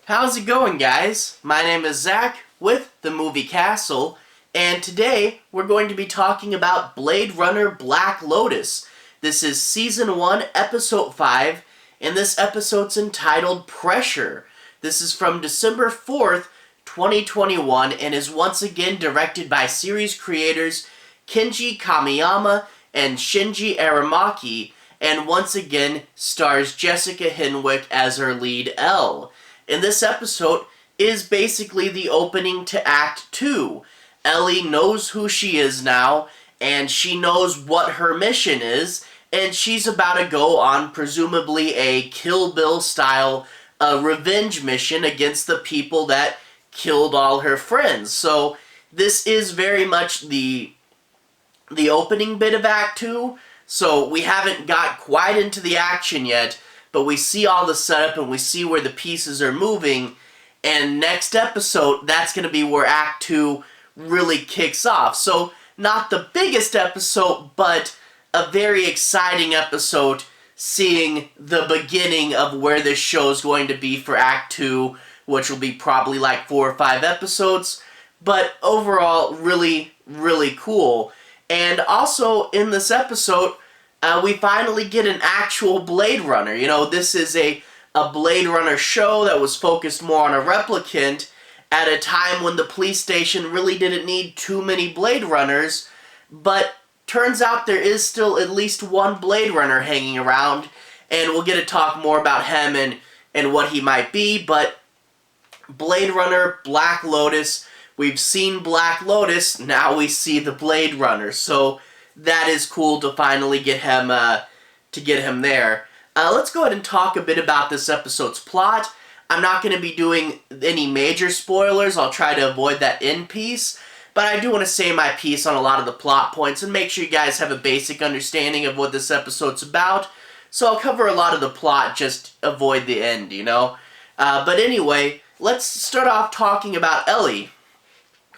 How's it going, guys? My name is Zach with the Movie Castle, and today we're going to be talking about Blade Runner Black Lotus. This is Season 1, Episode 5, and this episode's entitled Pressure. This is from December 4th, 2021, and is once again directed by series creators Kenji Kamiyama and Shinji Aramaki, and once again stars Jessica Henwick as her lead Elle. And this episode is basically the opening to Act 2. Ellie knows who she is now, and she knows what her mission is, and she's about to go on presumably a Kill Bill style revenge mission against the people that killed all her friends. So this is very much the opening bit of Act 2, so we haven't got quite into the action yet, but we see all the setup and we see where the pieces are moving, and next episode, that's going to be where Act 2 really kicks off. So, not the biggest episode, but a very exciting episode, seeing the beginning of where this show is going to be for Act 2, which will be probably like 4 or 5 episodes, but overall, really, really cool. And also, in this episode, we finally get an actual Blade Runner. You know, this is a Blade Runner show that was focused more on a replicant at a time when the police station really didn't need too many Blade Runners, but turns out there is still at least one Blade Runner hanging around, and we'll get to talk more about him and what he might be, but Blade Runner Black Lotus, we've seen Black Lotus, now we see the Blade Runner, so that is cool to finally get him there. Let's go ahead and talk a bit about this episode's plot. I'm not going to be doing any major spoilers. I'll try to avoid that end piece. But I do want to say my piece on a lot of the plot points and make sure you guys have a basic understanding of what this episode's about. So I'll cover a lot of the plot, just avoid the end, you know? But anyway, let's start off talking about Ellie.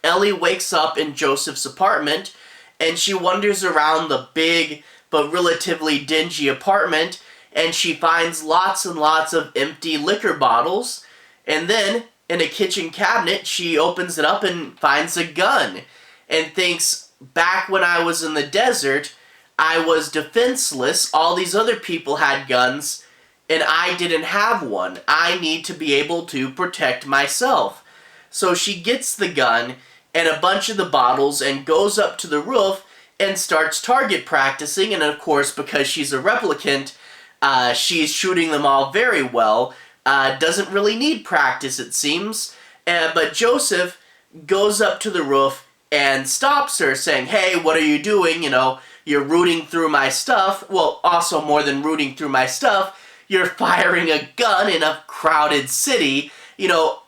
Ellie wakes up in Joseph's apartment, and she wanders around the big but relatively dingy apartment, and she finds lots and lots of empty liquor bottles, and then in a kitchen cabinet she opens it up and finds a gun, and thinks, back when I was in the desert, I was defenseless, all these other people had guns, and I didn't have one. I need to be able to protect myself. So she gets the gun and a bunch of the bottles and goes up to the roof and starts target practicing, and of course, because she's a replicant, she's shooting them all very well. Doesn't really need practice, it seems. But Joseph goes up to the roof and stops her, saying, "Hey, what are you doing? You know, you're rooting through my stuff. Well, also more than rooting through my stuff, you're firing a gun in a crowded city. You know,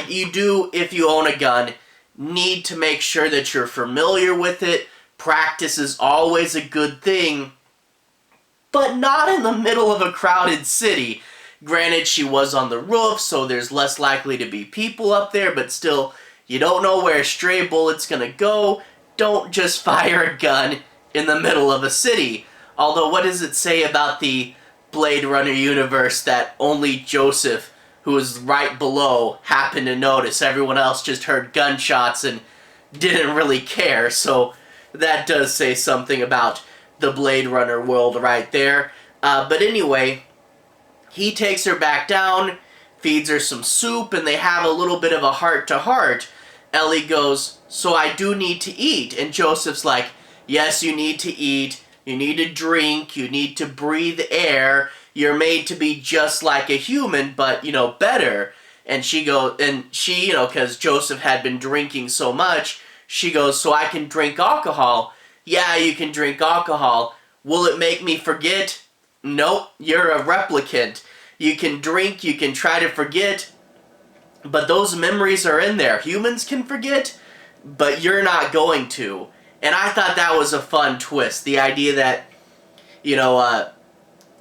you do, if you own a gun, need to make sure that you're familiar with it. Practice is always a good thing, but not in the middle of a crowded city." Granted, she was on the roof, so there's less likely to be people up there, but still, you don't know where a stray bullet's gonna go. Don't just fire a gun in the middle of a city. Although, what does it say about the Blade Runner universe that only Joseph, who was right below, happened to notice? Everyone else just heard gunshots and didn't really care, so that does say something about the Blade Runner world right there. But anyway, he takes her back down, feeds her some soup, and they have a little bit of a heart-to-heart. Ellie goes, "So I do need to eat." And Joseph's like, "Yes, you need to eat. You need to drink. You need to breathe air. You're made to be just like a human, but, you know, better." And she, you know, because Joseph had been drinking so much, she goes, "So I can drink alcohol?" "Yeah, you can drink alcohol. Will it make me forget?" "Nope, you're a replicant. You can drink, you can try to forget, but those memories are in there. Humans can forget, but you're not going to." And I thought that was a fun twist. The idea that, you know,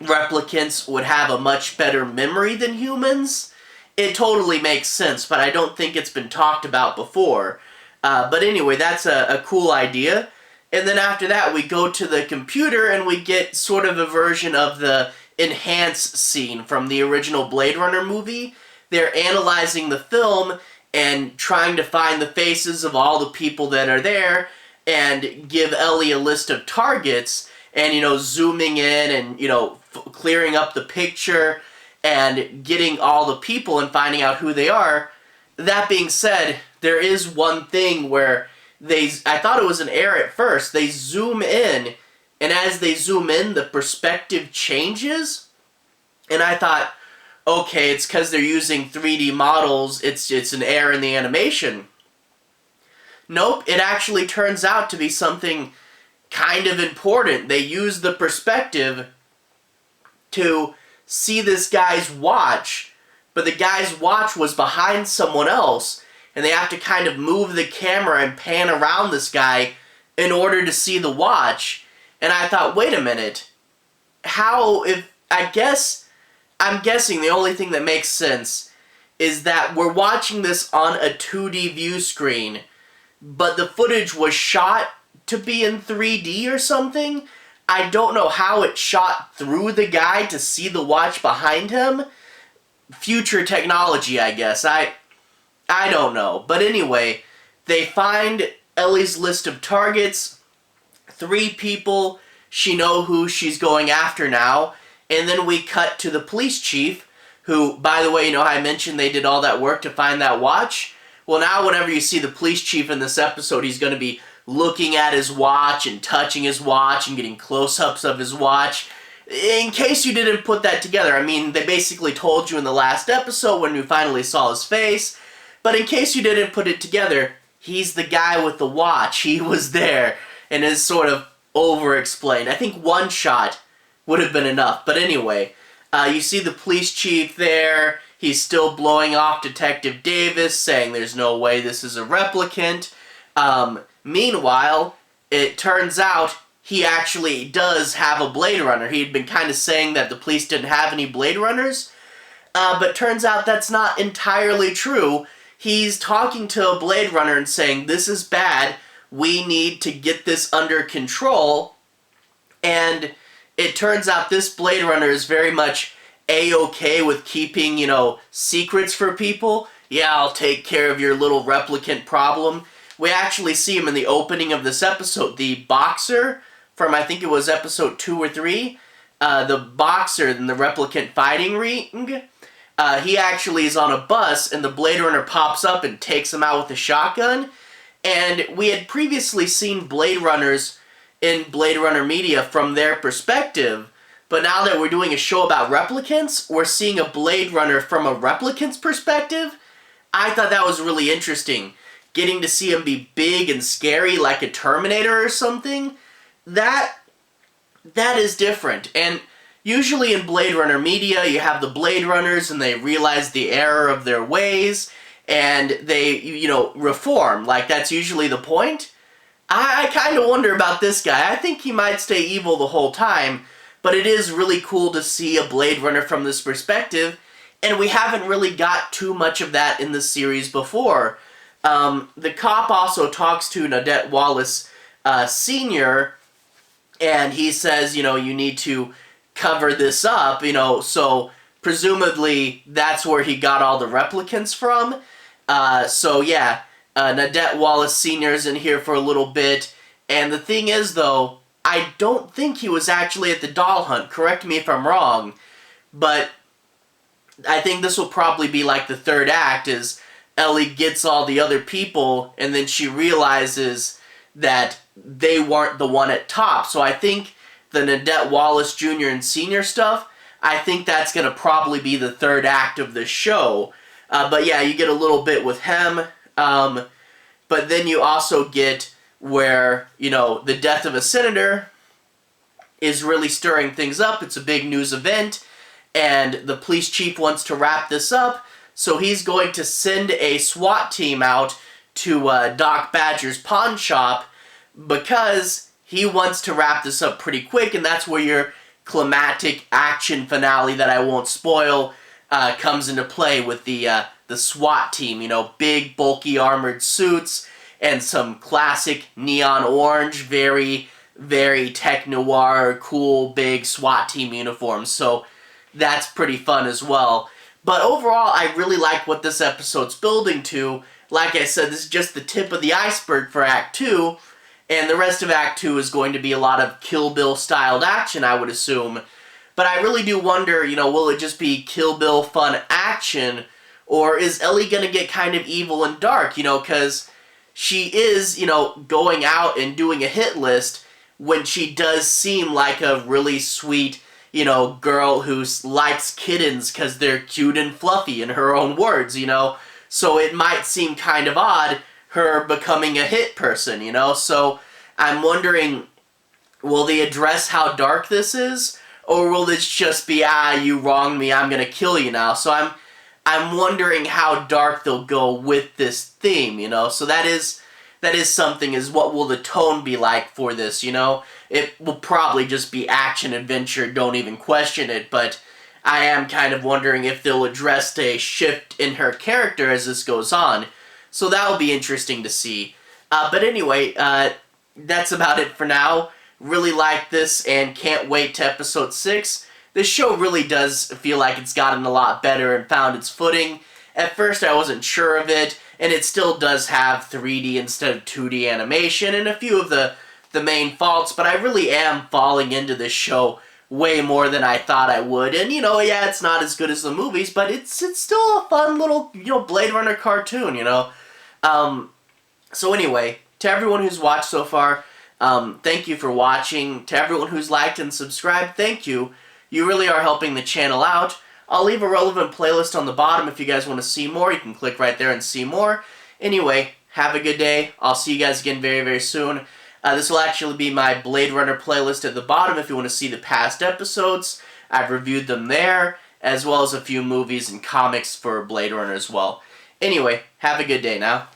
replicants would have a much better memory than humans. It totally makes sense, but I don't think it's been talked about before. But anyway, that's a cool idea. And then after that, we go to the computer and we get sort of a version of the enhanced scene from the original Blade Runner movie. they're analyzing the film and trying to find the faces of all the people that are there and give Ellie a list of targets and, zooming in and, clearing up the picture and getting all the people and finding out who they are. That being said, there is one thing where I thought it was an error at first. They zoom in, and as they zoom in, the perspective changes. And I thought, okay, it's because they're using 3D models. It's an error in the animation. Nope, it actually turns out to be something kind of important. They use the perspective to see this guy's watch, but the guy's watch was behind someone else, and they have to kind of move the camera and pan around this guy in order to see the watch. And I thought, wait a minute, I'm guessing the only thing that makes sense is that we're watching this on a 2D view screen, but the footage was shot to be in 3D or something. I don't know how it shot through the guy to see the watch behind him. Future technology, I guess. I don't know. But anyway, they find Ellie's list of targets. 3 people. She knows who she's going after now. And then we cut to the police chief, who, by the way, I mentioned they did all that work to find that watch? Well, now whenever you see the police chief in this episode, he's going to be looking at his watch and touching his watch and getting close-ups of his watch. In case you didn't put that together, they basically told you in the last episode when you finally saw his face, but in case you didn't put it together, he's the guy with the watch. He was there and is sort of over-explained. I think one shot would have been enough, but anyway, you see the police chief there. He's still blowing off Detective Davis, saying there's no way this is a replicant. Meanwhile, it turns out he actually does have a Blade Runner. He had been kind of saying that the police didn't have any Blade Runners, but turns out that's not entirely true. He's talking to a Blade Runner and saying, this is bad, we need to get this under control, and it turns out this Blade Runner is very much A-okay with keeping, secrets for people. Yeah, I'll take care of your little replicant problem. We actually see him in the opening of this episode. The boxer from, I think it was episode 2 or 3, the boxer in the replicant fighting ring, he actually is on a bus, and the Blade Runner pops up and takes him out with a shotgun. And we had previously seen Blade Runners in Blade Runner media from their perspective, but now that we're doing a show about replicants, we're seeing a Blade Runner from a replicant's perspective. I thought that was really interesting. Getting to see him be big and scary like a Terminator or something, that is different. And usually in Blade Runner media, you have the Blade Runners and they realize the error of their ways and they, reform. Like, that's usually the point. I kind of wonder about this guy. I think he might stay evil the whole time, but it is really cool to see a Blade Runner from this perspective, and we haven't really got too much of that in the series before. The cop also talks to Nadette Wallace Sr., and he says, you need to cover this up, so presumably that's where he got all the replicants from. So yeah, Nadette Wallace Sr. is in here for a little bit, and the thing is, though, I don't think he was actually at the doll hunt. Correct me if I'm wrong, but I think this will probably be like the third act, is Ellie gets all the other people, and then she realizes that they weren't the one at top. So I think the Nadette Wallace Jr. and Sr. stuff, I think that's going to probably be the third act of the show. But yeah, you get a little bit with him. But then you also get where, the death of a senator is really stirring things up. It's a big news event, and the police chief wants to wrap this up, so he's going to send a SWAT team out to Doc Badger's pawn shop because he wants to wrap this up pretty quick, and that's where your climactic action finale that I won't spoil comes into play with the SWAT team. Big, bulky, armored suits and some classic neon orange, very, very tech-noir, cool, big SWAT team uniforms. So that's pretty fun as well. But overall, I really like what this episode's building to. Like I said, this is just the tip of the iceberg for Act 2, and the rest of Act 2 is going to be a lot of Kill Bill-styled action, I would assume. But I really do wonder, will it just be Kill Bill fun action, or is Ellie going to get kind of evil and dark, because she is, going out and doing a hit list when she does seem like a really sweet, girl who likes kittens because they're cute and fluffy, in her own words, So it might seem kind of odd, her becoming a hit person, So I'm wondering, will they address how dark this is? Or will this just be, you wronged me, I'm gonna kill you now? So I'm wondering how dark they'll go with this theme, So that is something, is what will the tone be like for this, It will probably just be action-adventure, don't even question it, but I am kind of wondering if they'll address a shift in her character as this goes on. So that will be interesting to see. But anyway, that's about it for now. Really like this and can't wait to episode 6. This show really does feel like it's gotten a lot better and found its footing. At first I wasn't sure of it, and it still does have 3D instead of 2D animation and a few of the main faults, but I really am falling into this show way more than I thought I would. And, yeah, it's not as good as the movies, but it's still a fun little, Blade Runner cartoon, So anyway, to everyone who's watched so far, thank you for watching. To everyone who's liked and subscribed, thank you. You really are helping the channel out. I'll leave a relevant playlist on the bottom if you guys want to see more. You can click right there and see more. Anyway, have a good day. I'll see you guys again very, very soon. This will actually be my Blade Runner playlist at the bottom if you want to see the past episodes. I've reviewed them there, as well as a few movies and comics for Blade Runner as well. Anyway, have a good day now.